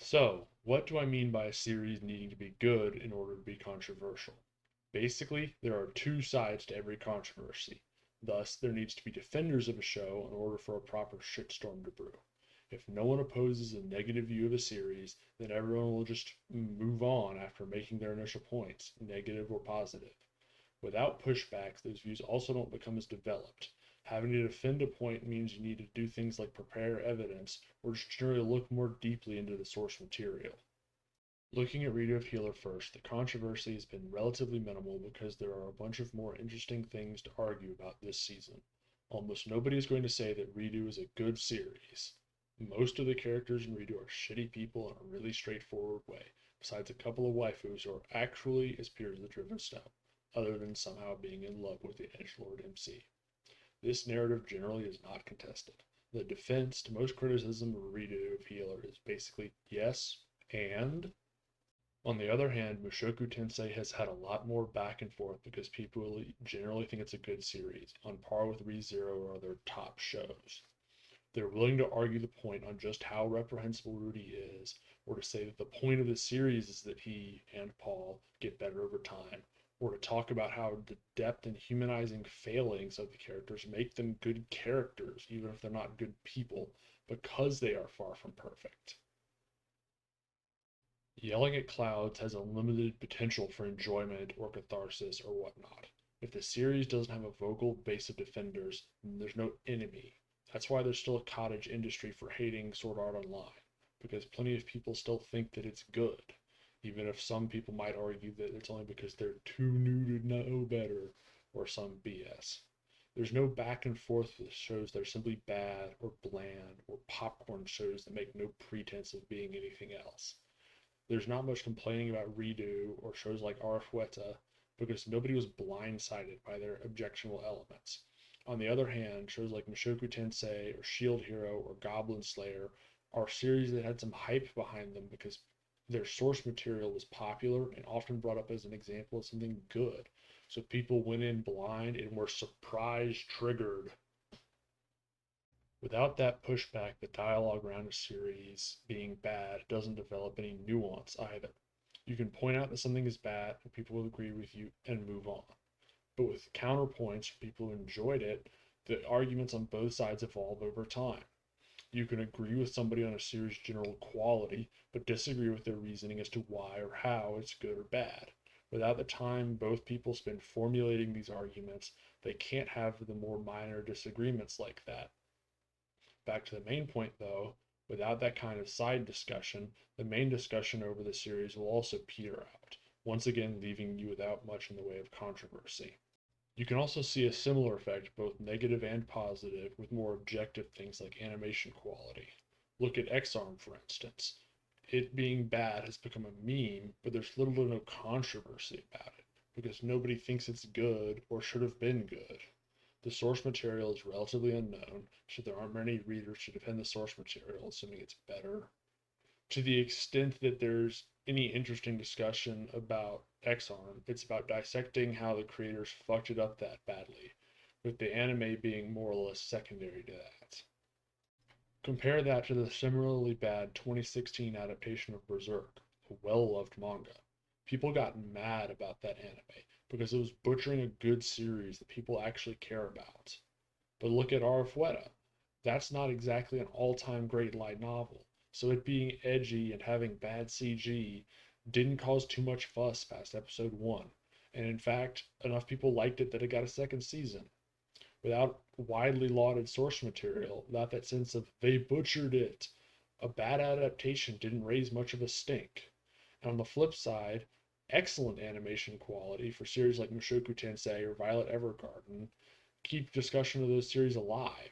So, what do I mean by a series needing to be good in order to be controversial? Basically, there are two sides to every controversy. Thus, there needs to be defenders of a show in order for a proper shitstorm to brew. If no one opposes a negative view of a series, then everyone will just move on after making their initial points, negative or positive. Without pushbacks, those views also don't become as developed. Having to defend a point means you need to do things like prepare evidence or just generally look more deeply into the source material. Looking at Redo of Healer first, the controversy has been relatively minimal because there are a bunch of more interesting things to argue about this season. Almost nobody is going to say that Redo is a good series. Most of the characters in Redo are shitty people in a really straightforward way, besides a couple of waifus who are actually as pure as the Driven Snow, other than somehow being in love with the Edgelord MC. This narrative generally is not contested. The defense to most criticism of Redo of Healer is basically yes, and on the other hand, Mushoku Tensei has had a lot more back and forth because people generally think it's a good series, on par with ReZero or other top shows. They're willing to argue the point on just how reprehensible Rudy is, or to say that the point of the series is that he and Paul get better over time, or to talk about how the depth and humanizing failings of the characters make them good characters, even if they're not good people, because they are far from perfect. Yelling at clouds has a limited potential for enjoyment or catharsis or whatnot. If the series doesn't have a vocal base of defenders, then there's no enemy. That's why there's still a cottage industry for hating Sword Art Online, because plenty of people still think that it's good, even if some people might argue that it's only because they're too new to know better, or some BS. There's no back and forth with shows that are simply bad or bland or popcorn shows that make no pretense of being anything else. There's not much complaining about Redo or shows like Arfueta because nobody was blindsided by their objectionable elements. On the other hand, shows like Mushoku Tensei or Shield Hero or Goblin Slayer are series that had some hype behind them because their source material was popular and often brought up as an example of something good. So people went in blind and were surprise triggered. Without that pushback, the dialogue around a series being bad doesn't develop any nuance either. You can point out that something is bad and people will agree with you and move on. But with counterpoints from people who enjoyed it, the arguments on both sides evolve over time. You can agree with somebody on a series' general quality, but disagree with their reasoning as to why or how it's good or bad. Without the time both people spend formulating these arguments, they can't have the more minor disagreements like that. Back to the main point though, without that kind of side discussion, the main discussion over the series will also peter out, once again leaving you without much in the way of controversy. You can also see a similar effect, both negative and positive, with more objective things like animation quality. Look at X-Arm, for instance. It being bad has become a meme, but there's little to no controversy about it, because nobody thinks it's good or should have been good. The source material is relatively unknown, so there aren't many readers to defend the source material, assuming it's better. To the extent that there's any interesting discussion about X-Arm, it's about dissecting how the creators fucked it up that badly, with the anime being more or less secondary to that. Compare that to the similarly bad 2016 adaptation of Berserk, a well-loved manga. People got mad about that anime because it was butchering a good series that people actually care about. But look at Arfueta. That's not exactly an all-time great light novel, so it being edgy and having bad CG didn't cause too much fuss past episode 1, and in fact, enough people liked it that it got a second season. Without widely lauded source material, without that sense of they butchered it, a bad adaptation didn't raise much of a stink. And on the flip side, excellent animation quality for series like Mushoku Tensei or Violet Evergarden keep discussion of those series alive.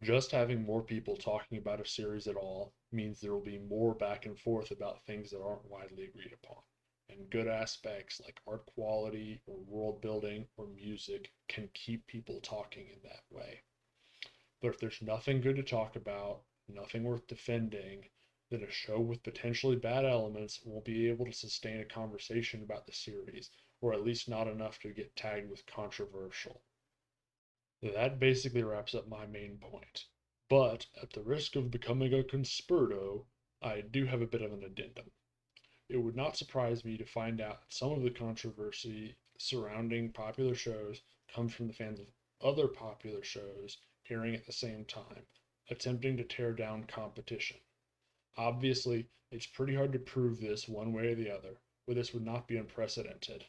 Just having more people talking about a series at all means there will be more back and forth about things that aren't widely agreed upon. And good aspects like art quality or world building or music can keep people talking in that way. But if there's nothing good to talk about, nothing worth defending, then a show with potentially bad elements won't be able to sustain a conversation about the series, or at least not enough to get tagged with controversial. That basically wraps up my main point. But at the risk of becoming a conspirto, I do have a bit of an addendum. It would not surprise me to find out that some of the controversy surrounding popular shows comes from the fans of other popular shows airing at the same time, attempting to tear down competition. Obviously, it's pretty hard to prove this one way or the other, but this would not be unprecedented.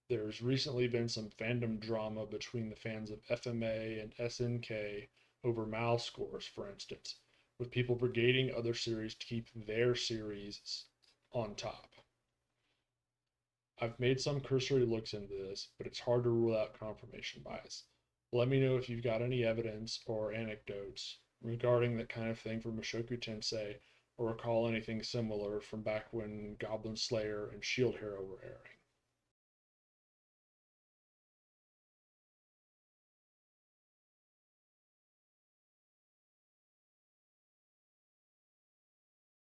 There's recently been some fandom drama between the fans of FMA and SNK over MAL scores, for instance, with people brigading other series to keep their series on top. I've made some cursory looks into this, but it's hard to rule out confirmation bias. Let me know if you've got any evidence or anecdotes regarding that kind of thing from Mushoku Tensei, or recall anything similar from back when Goblin Slayer and Shield Hero were airing.